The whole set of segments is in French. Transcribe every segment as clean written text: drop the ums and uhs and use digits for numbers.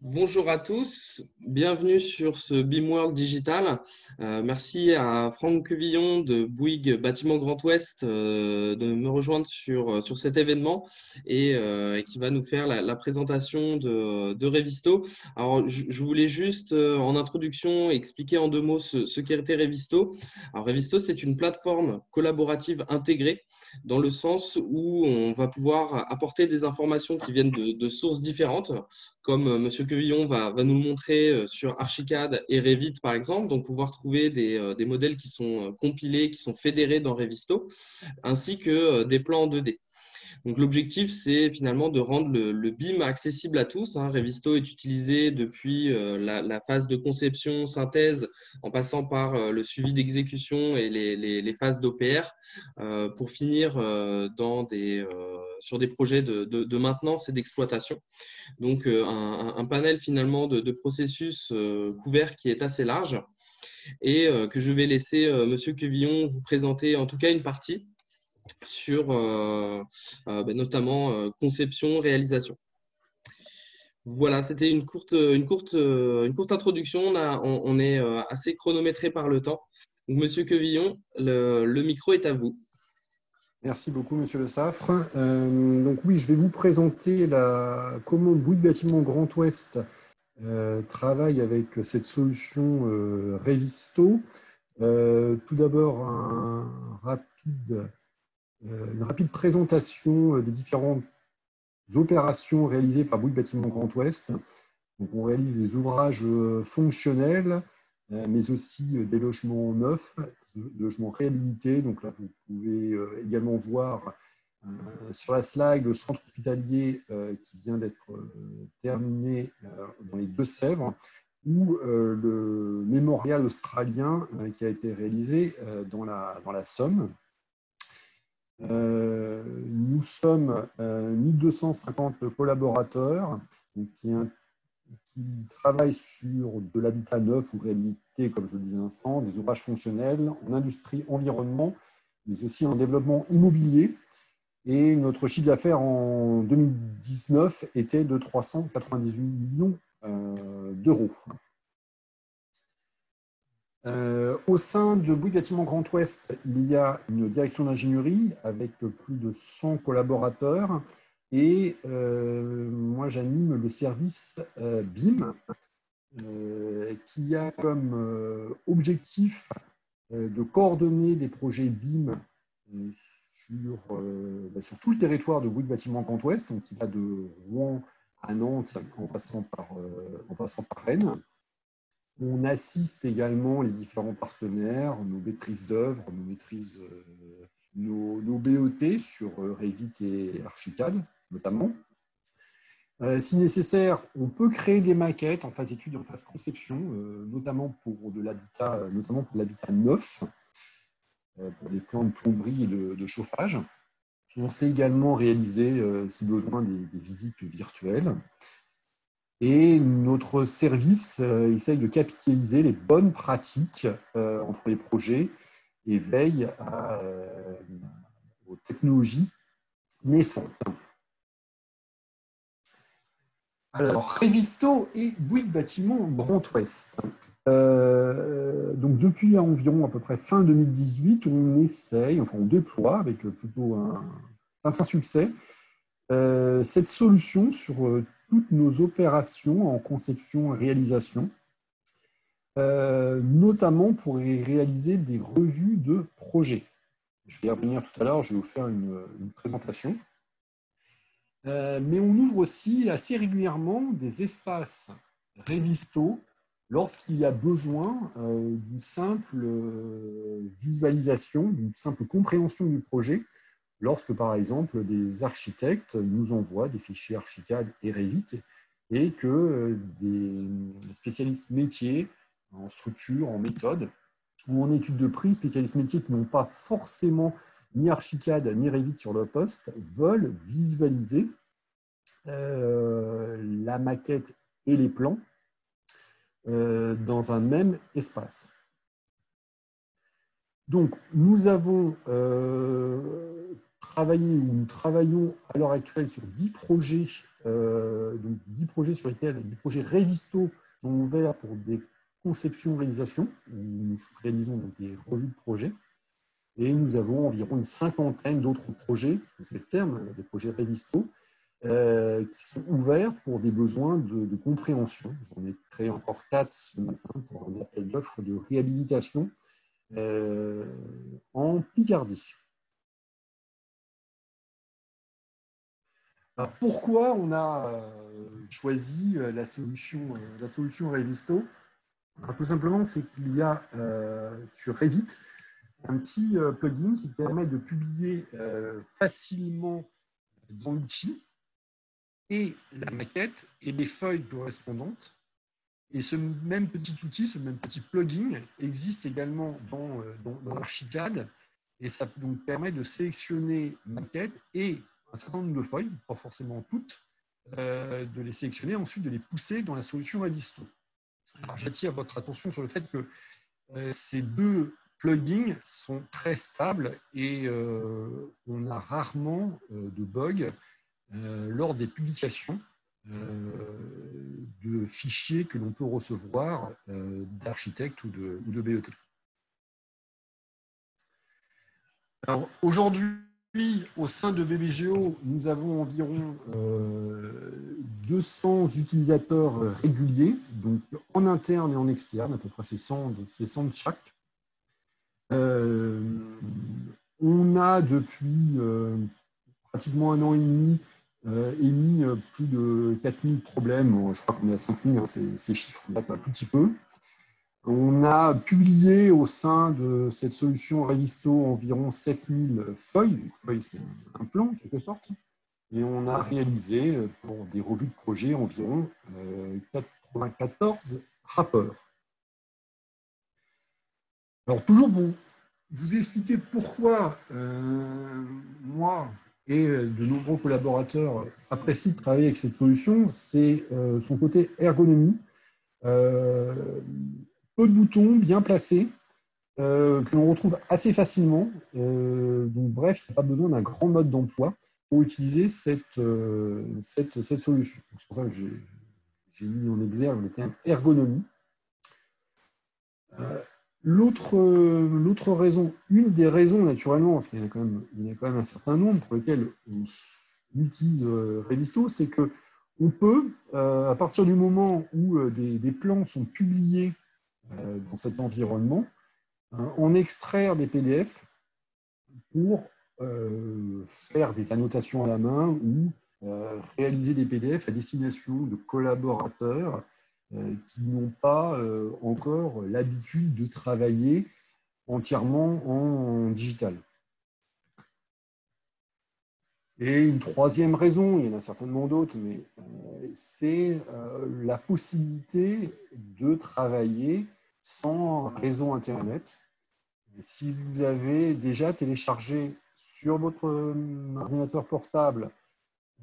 Bonjour à tous, bienvenue sur ce BIM Digital. Merci à Franck Quevillon de Bouygues Bâtiment Grand Ouest de me rejoindre sur cet événement et qui va nous faire la présentation de Revisto. Alors, je voulais juste en introduction expliquer en deux mots ce qu'était Revisto. Alors, Revisto, c'est une plateforme collaborative intégrée dans le sens où on va pouvoir apporter des informations qui viennent de sources différentes comme Monsieur Quevillon va nous le montrer sur Archicad et Revit, par exemple, donc pouvoir trouver des modèles qui sont compilés, qui sont fédérés dans Revisto, ainsi que des plans en 2D. Donc l'objectif, c'est finalement de rendre le BIM accessible à tous, hein. Revisto est utilisé depuis la phase de conception, synthèse, en passant par le suivi d'exécution et les phases d'OPR, pour finir sur des projets de maintenance et d'exploitation. Donc un panel finalement de processus couverts qui est assez large et que je vais laisser Monsieur Quevillon vous présenter en tout cas une partie sur notamment conception, réalisation. Voilà, c'était une courte introduction. On est assez chronométré par le temps. Donc, Monsieur Quevillon, le micro est à vous. Merci beaucoup, Monsieur Le Saffre. Donc oui, je vais vous présenter comment Bouygues Bâtiment Grand Ouest travaille avec cette solution Revisto. Tout d'abord, une rapide présentation des différentes opérations réalisées par Bouygues Bâtiment Grand Ouest. Donc, on réalise des ouvrages fonctionnels, mais aussi des logements neufs, des logements réhabilités. Donc là, vous pouvez également voir sur la slide le centre hospitalier qui vient d'être terminé dans les Deux-Sèvres, ou le mémorial australien qui a été réalisé dans la Somme. Nous sommes 1250 collaborateurs qui travaillent sur de l'habitat neuf ou réhabilité, comme je le disais à l'instant, des ouvrages fonctionnels en industrie, environnement, mais aussi en développement immobilier. Et notre chiffre d'affaires en 2019 était de 398 millions d'euros. Au sein de Bouygues Bâtiment Grand Ouest, il y a une direction d'ingénierie avec plus de 100 collaborateurs et moi j'anime le service BIM qui a comme objectif de coordonner des projets BIM sur tout le territoire de Bouygues Bâtiment Grand Ouest, donc qui va de Rouen à Nantes en passant par Rennes. On assiste également les différents partenaires, nos maîtrises d'œuvre, nos BOT sur Revit et Archicad notamment. Si nécessaire, on peut créer des maquettes en phase étude et en phase conception, notamment pour l'habitat neuf, pour des plans de plomberie et de chauffage. On sait également réaliser, si besoin, des visites virtuelles. Et notre service essaye de capitaliser les bonnes pratiques entre les projets et veille aux technologies naissantes. Alors, Revisto et Bouygues Bâtiment Grand Ouest. Donc, depuis environ à peu près fin 2018, on déploie avec plutôt un certain succès cette solution sur toutes nos opérations en conception et réalisation, notamment pour réaliser des revues de projets. Je vais y revenir tout à l'heure, je vais vous faire une présentation. Mais on ouvre aussi assez régulièrement des espaces Revisto lorsqu'il y a besoin d'une simple visualisation, d'une simple compréhension du projet, lorsque par exemple des architectes nous envoient des fichiers Archicad et Revit et que des spécialistes métiers en structure, en méthode ou en études de prix, spécialistes métiers qui n'ont pas forcément ni Archicad ni Revit sur leur poste, veulent visualiser la maquette et les plans dans un même espace. Donc, nous avons nous travaillons à l'heure actuelle sur 10 projets donc 10 projets sur lesquels 10 projets Revisto sont ouverts pour des conceptions-réalisations, où nous réalisons donc des revues de projets. Et nous avons environ une cinquantaine d'autres projets, c'est le terme, des projets Revisto, qui sont ouverts pour des besoins de compréhension. J'en ai créé encore 4 ce matin pour un appel d'offres de réhabilitation en Picardie. Alors, pourquoi on a choisi la solution Revisto? Alors, tout simplement, c'est qu'il y a sur Revit un petit plugin qui permet de publier facilement dans l'outil et la maquette et les feuilles correspondantes. Et ce même petit outil, ce même petit plugin existe également dans Archicad, et ça donc permet de sélectionner maquette et un certain nombre de feuilles, pas forcément toutes, de les sélectionner, ensuite de les pousser dans la solution Revisto. Alors j'attire votre attention sur le fait que ces deux plugins sont très stables et on a rarement de bugs lors des publications de fichiers que l'on peut recevoir d'architectes ou de BET. Alors aujourd'hui, au sein de BBGO, nous avons environ 200 utilisateurs réguliers, donc en interne et en externe, à peu près c'est 100 de chaque. On a depuis pratiquement un an et demi émis plus de 4000 problèmes. Je crois qu'on est à 5000, hein, ces chiffres datent un tout petit peu. On a publié au sein de cette solution Revisto environ 7000 feuilles. Donc, feuilles, c'est un plan, en quelque sorte. Et on a réalisé pour des revues de projet environ 94 rapports. Alors, toujours pour vous expliquer pourquoi moi et de nombreux collaborateurs apprécient de travailler avec cette solution, c'est son côté ergonomie. Peu de boutons bien placés, que l'on retrouve assez facilement. Donc, bref, il n'y a pas besoin d'un grand mode d'emploi pour utiliser cette solution. C'est pour ça que j'ai mis en exergue le terme ergonomie. L'autre raison, une des raisons naturellement, parce qu'il y en a quand même un certain nombre pour lesquels on utilise Revisto, c'est qu'on peut, à partir du moment où des plans sont publiés dans cet environnement, en extraire des PDF pour faire des annotations à la main ou réaliser des PDF à destination de collaborateurs qui n'ont pas encore l'habitude de travailler entièrement en digital. Et une troisième raison, il y en a certainement d'autres, mais c'est la possibilité de travailler sans réseau Internet. Si vous avez déjà téléchargé sur votre ordinateur portable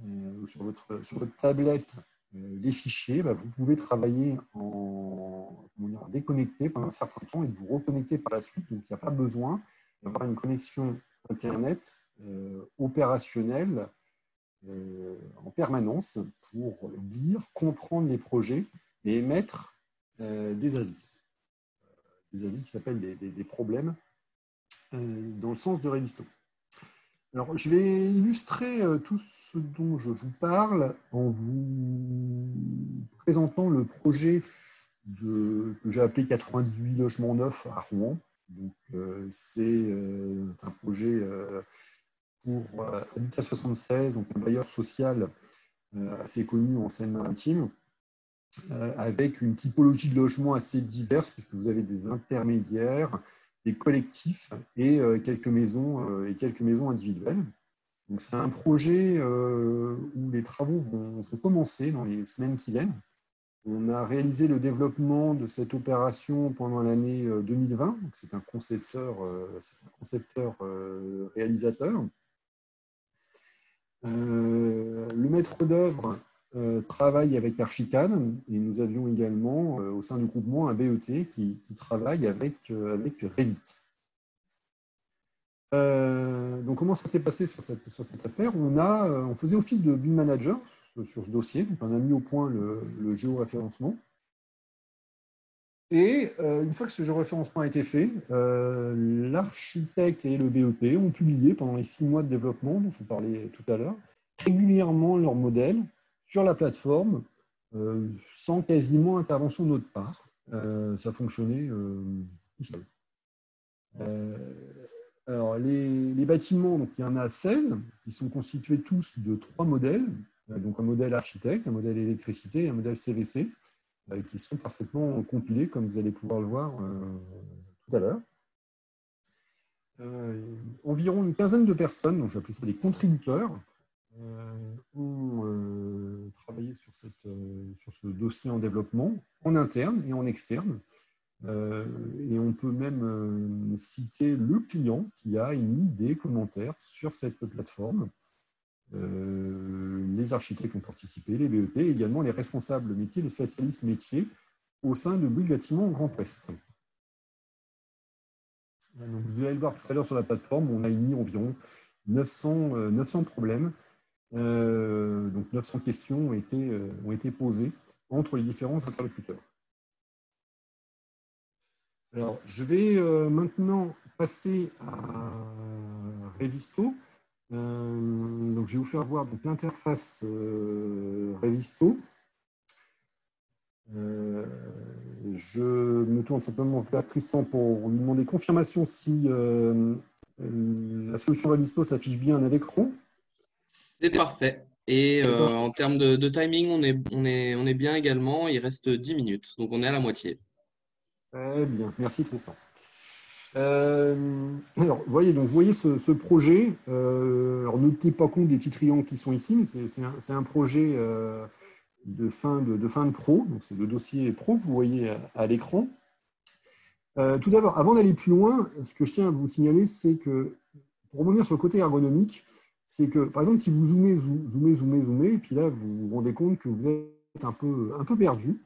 ou sur votre tablette les fichiers, vous pouvez travailler en déconnecté pendant un certain temps et vous reconnecter par la suite. Donc, il n'y a pas besoin d'avoir une connexion Internet opérationnelle en permanence pour lire, comprendre les projets et émettre des avis. Des avis qui s'appellent des problèmes dans le sens de Revisto. Alors, je vais illustrer tout ce dont je vous parle en vous présentant le projet que j'ai appelé 98 logements neufs à Rouen. C'est un projet pour Habitat 76, donc un bailleur social assez connu en Seine-Maritime, avec une typologie de logement assez diverse, puisque vous avez des intermédiaires, des collectifs et quelques maisons individuelles. Donc, c'est un projet où les travaux vont commencer dans les semaines qui viennent. On a réalisé le développement de cette opération pendant l'année 2020. C'est un concepteur réalisateur. Le maître d'œuvre travaille avec Archicad et nous avions également au sein du groupement un BET qui travaille avec Revit. Donc, comment ça s'est passé sur cette affaire? On faisait office de BIM manager ce dossier. Donc, on a mis au point le géoréférencement. Et une fois que ce géoréférencement a été fait, l'architecte et le BEP ont publié pendant les 6 mois de développement, dont je vous parlais tout à l'heure, régulièrement leur modèle sur la plateforme sans quasiment intervention de notre part. Ça fonctionnait tout seul. Alors, les bâtiments, donc il y en a 16 qui sont constitués tous de 3 modèles. Donc un modèle architecte, un modèle électricité et un modèle CVC qui sont parfaitement compilés comme vous allez pouvoir le voir tout à l'heure. Environ une quinzaine de personnes, donc j'appelle ça des contributeurs, ont travaillé sur ce dossier en développement, en interne et en externe. Et on peut même citer le client qui a émis des commentaires sur cette plateforme. Les architectes ont participé, les BEP, et également les responsables métiers, les spécialistes métiers au sein de Bouygues Bâtiment Grand Ouest. Donc, vous allez le voir tout à l'heure sur la plateforme, on a émis environ 900 problèmes. Donc 900 questions ont été posées entre les différents interlocuteurs. Alors, je vais maintenant passer à Revisto. Donc, je vais vous faire voir l'interface Revisto. Je me tourne simplement vers Tristan pour lui demander confirmation si la solution Revisto s'affiche bien à l'écran. C'est parfait. Et en termes de timing, on est bien également. Il reste 10 minutes, donc on est à la moitié. Très bien, merci Tristan. Alors, vous voyez ce projet. Alors, ne tenez pas compte des petits triangles qui sont ici, mais c'est un projet de fin de pro. Donc, c'est le dossier pro que vous voyez à l'écran. Tout d'abord, avant d'aller plus loin, ce que je tiens à vous signaler, c'est que, pour revenir sur le côté ergonomique, c'est que, par exemple, si vous zoomez, et puis là, vous vous rendez compte que vous êtes un peu perdu.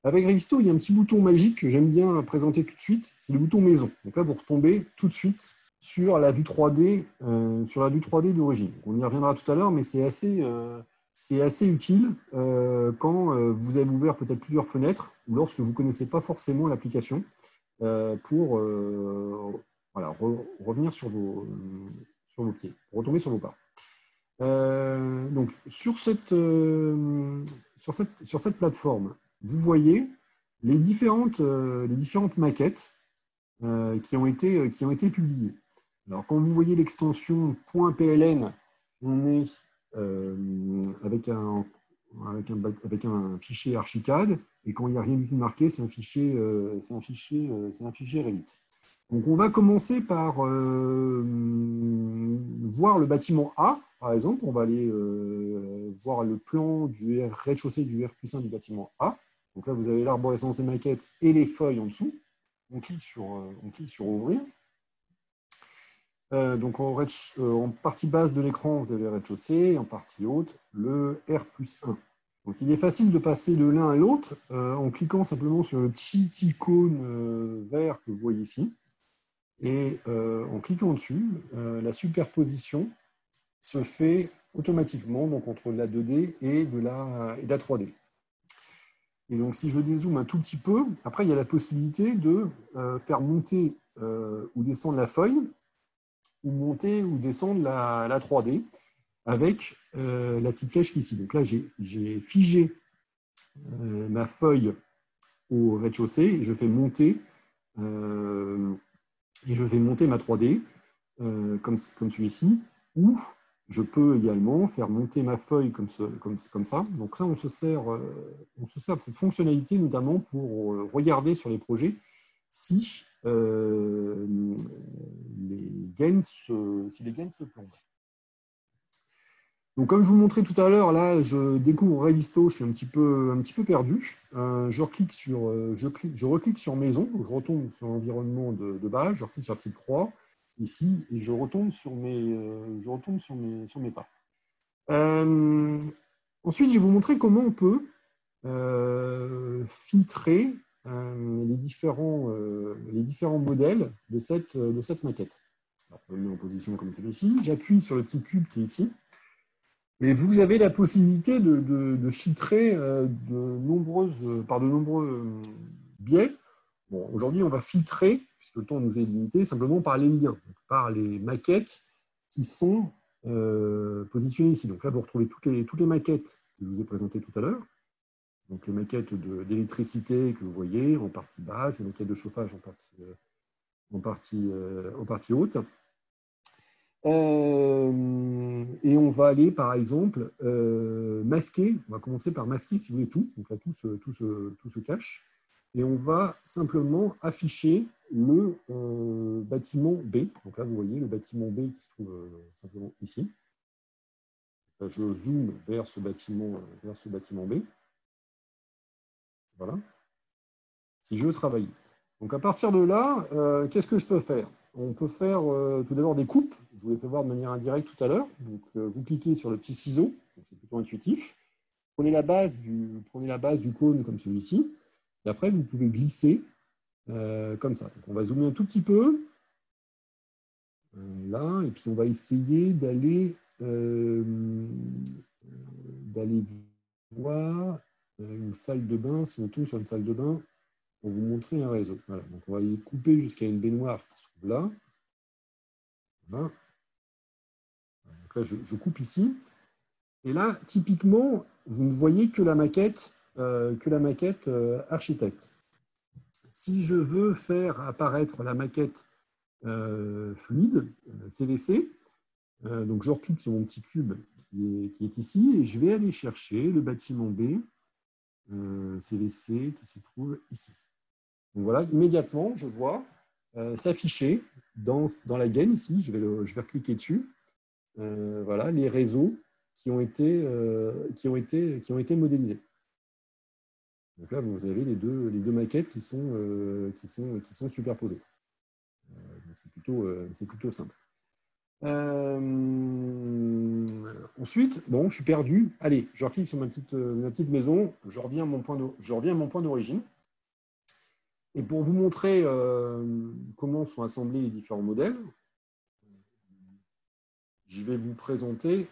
Avec Revisto, il y a un petit bouton magique que j'aime bien présenter tout de suite, c'est le bouton maison. Donc là, vous retombez tout de suite sur la vue 3D, d'origine. On y reviendra tout à l'heure, mais c'est assez utile quand vous avez ouvert peut-être plusieurs fenêtres ou lorsque vous ne connaissez pas forcément l'application pour revenir sur vos pieds, retomber sur vos pas. Donc, sur cette plateforme, vous voyez les différentes maquettes qui ont été publiées. Alors, quand vous voyez l'extension .pln, on est avec un fichier Archicad, et quand il n'y a rien du tout marqué, c'est un fichier Revit. Donc, on va commencer par voir le bâtiment A, par exemple. On va aller voir le plan du rez-de-chaussée du R+1 du bâtiment A. Donc là, vous avez l'arborescence des maquettes et les feuilles en dessous. On clique sur Ouvrir. Donc en partie basse de l'écran, vous avez le rez-de-chaussée, en partie haute, le R+1. Donc il est facile de passer de l'un à l'autre en cliquant simplement sur le petit icône vert que vous voyez ici. Et en cliquant dessus, la superposition se fait automatiquement donc entre la 2D et la 3D. Et donc, si je dézoome un tout petit peu, après, il y a la possibilité de faire monter ou descendre la feuille, ou monter ou descendre la 3D avec la petite flèche ici. Donc là, j'ai figé ma feuille au rez-de-chaussée et je fais monter ma 3D comme celui-ci, ou je peux également faire monter ma feuille comme ça. Donc là, on se sert de cette fonctionnalité notamment pour regarder sur les projets si les gains se plombent. Donc, comme je vous montrais tout à l'heure, là, je découvre Revisto, je suis un petit peu perdu. Je reclique sur Maison, donc je retombe sur l'environnement de base, je reclique sur la petite croix ici et je retombe sur mes pas. Ensuite, je vais vous montrer comment on peut filtrer les différents modèles de cette maquette. Alors, je le mets en position comme celui-ci. J'appuie sur le petit cube qui est ici. Mais vous avez la possibilité de filtrer par de nombreux biais. Bon, aujourd'hui, on va filtrer, puisque le temps nous est limité, simplement par les liens, donc par les maquettes qui sont positionnées ici. Donc là, vous retrouvez toutes les maquettes que je vous ai présentées tout à l'heure. Donc les maquettes d'électricité que vous voyez en partie basse, les maquettes de chauffage en partie haute. Et on va aller, par exemple, masquer. On va commencer par masquer, si vous voulez, tout. Donc là, tout se cache. Et on va simplement afficher le bâtiment B. Donc là, vous voyez le bâtiment B qui se trouve simplement ici. Là, je zoome vers ce bâtiment B. Voilà. Si je veux travailler. Donc à partir de là, qu'est-ce que je peux faire? On peut faire tout d'abord des coupes. Je vous l'ai fait voir de manière indirecte tout à l'heure. Donc vous cliquez sur le petit ciseau, c'est plutôt intuitif. Prenez la base du cône comme celui-ci. Et après, vous pouvez glisser comme ça. Donc, on va zoomer un tout petit peu. Là, et puis on va essayer d'aller voir une salle de bain. Si on tombe sur une salle de bain, pour vous montrer un réseau. Voilà. Donc on va y couper jusqu'à une baignoire qui se trouve là. Voilà. Donc là, je coupe ici. Et là, typiquement, vous ne voyez que la maquette architecte. Si je veux faire apparaître la maquette fluide, CVC, donc je reclique sur mon petit cube qui est ici et je vais aller chercher le bâtiment B, CVC, qui se trouve ici. Donc voilà, immédiatement, je vois s'afficher dans la gaine ici, je vais recliquer dessus, voilà, les réseaux qui ont été modélisés. Donc là, vous avez les deux maquettes qui sont superposées. C'est plutôt simple. Ensuite, bon, je suis perdu. Allez, je reclique sur ma petite maison, je reviens à mon point d'origine. Et pour vous montrer comment sont assemblés les différents modèles, je vais vous présenter,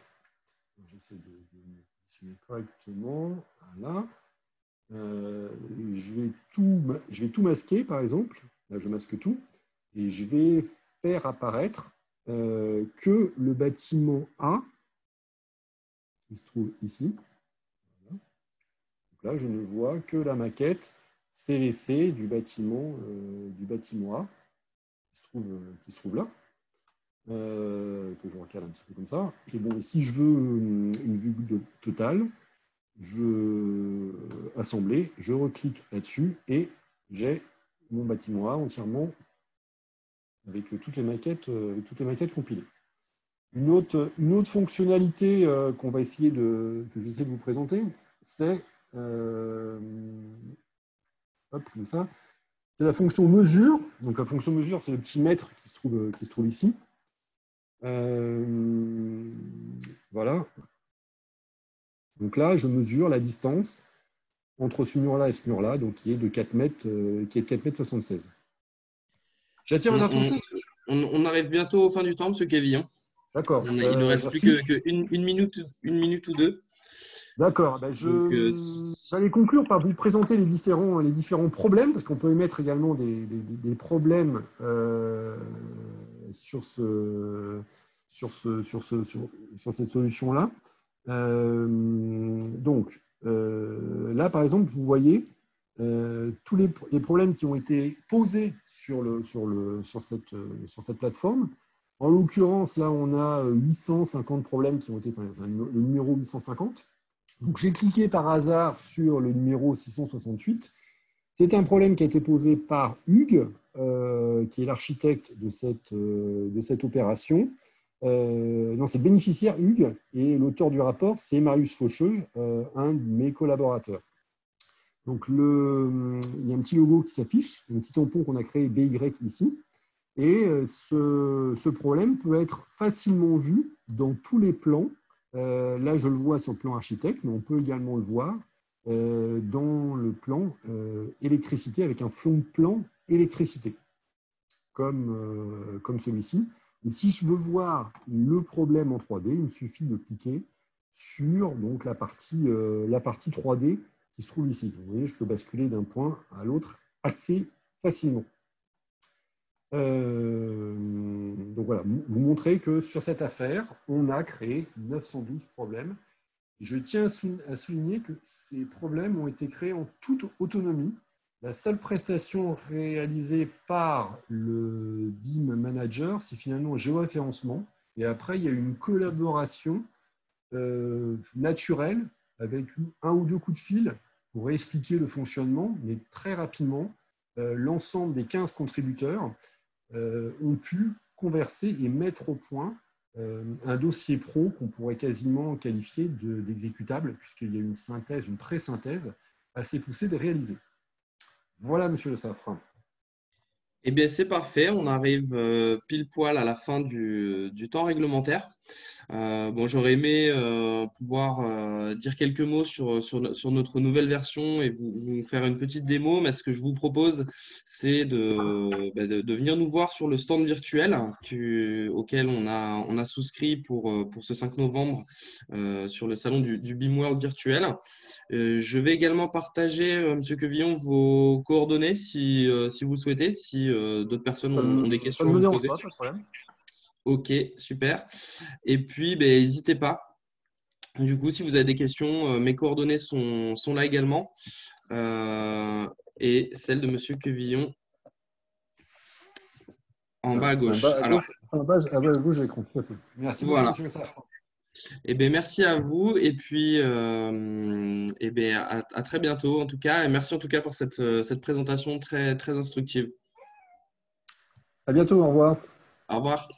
j'essaie de me positionner correctement, voilà. Je vais tout masquer, par exemple. Là, je masque tout. Et je vais faire apparaître que le bâtiment A, qui se trouve ici. Voilà. Donc là, je ne vois que la maquette CVC du bâtiment A, qui se trouve là. Que je recale un petit peu comme ça. Et bon, si je veux une vue totale, je assembler, je reclique là-dessus et j'ai mon bâtiment A entièrement avec toutes les maquettes compilées. Une autre fonctionnalité que je vais essayer de vous présenter, c'est comme ça. C'est la fonction mesure. Donc la fonction mesure, c'est le petit mètre qui se trouve ici. Voilà. Donc là, je mesure la distance entre ce mur-là et ce mur-là, donc qui est de 4 mètres, qui est de 4,76 m. J'attire votre attention. On arrive bientôt au fin du temps, M. Quevillon. D'accord. Il ne reste plus qu'une minute ou deux. D'accord. Ben j'allais conclure par vous présenter les différents problèmes, parce qu'on peut émettre également des problèmes sur cette solution-là. Donc, là, par exemple, vous voyez tous les problèmes qui ont été posés sur cette plateforme. En l'occurrence, là, on a 850 problèmes qui ont été, le numéro 850. Donc, j'ai cliqué par hasard sur le numéro 668. C'est un problème qui a été posé par Hugues, qui est l'architecte de cette opération. Non, c'est le bénéficiaire Hugues, et l'auteur du rapport, c'est Marius Faucheux, un de mes collaborateurs. Donc, il y a un petit logo qui s'affiche, un petit tampon qu'on a créé BY ici. Et ce problème peut être facilement vu dans tous les plans. Là, je le vois sur le plan architecte, mais on peut également le voir dans le plan électricité, avec un fond de plan électricité, comme celui-ci. Et si je veux voir le problème en 3D, il me suffit de cliquer sur donc, la partie 3D qui se trouve ici. Vous voyez, je peux basculer d'un point à l'autre assez facilement. Donc voilà, vous montrez que sur cette affaire, on a créé 912 problèmes. Et je tiens à souligner que ces problèmes ont été créés en toute autonomie. La seule prestation réalisée par le BIM Manager, c'est finalement un géoréférencement. Et après, il y a une collaboration naturelle avec un ou deux coups de fil pour expliquer le fonctionnement, mais très rapidement, l'ensemble des 15 contributeurs ont pu converser et mettre au point un dossier pro qu'on pourrait quasiment qualifier d'exécutable, puisqu'il y a une synthèse, une pré-synthèse assez poussée de réaliser. Voilà, monsieur Le Saffre. Eh bien, c'est parfait. On arrive pile poil à la fin du temps réglementaire. Bon, j'aurais aimé pouvoir dire quelques mots sur notre nouvelle version et vous faire une petite démo, mais ce que je vous propose, c'est de venir nous voir sur le stand virtuel auquel on a souscrit pour ce 5 novembre sur le salon du BIM World virtuel. Je vais également partager, Monsieur Quevillon, vos coordonnées si vous souhaitez, si d'autres personnes ont des Ça questions ne à me vous dérange poser. pas de problème. Ok, super. Et puis, ben, n'hésitez pas. Du coup, si vous avez des questions, mes coordonnées sont là également. Et celle de Monsieur Quevillon en bas à Enfin, gauche. à Alors, gauche, enfin, à gauche, l'écran. Merci beaucoup, voilà. monsieur Le Saffre. Eh bien, merci à vous. Et puis, eh bien, à très bientôt en tout cas. Et merci en tout cas pour cette présentation très, très instructive. À bientôt, au revoir. Au revoir.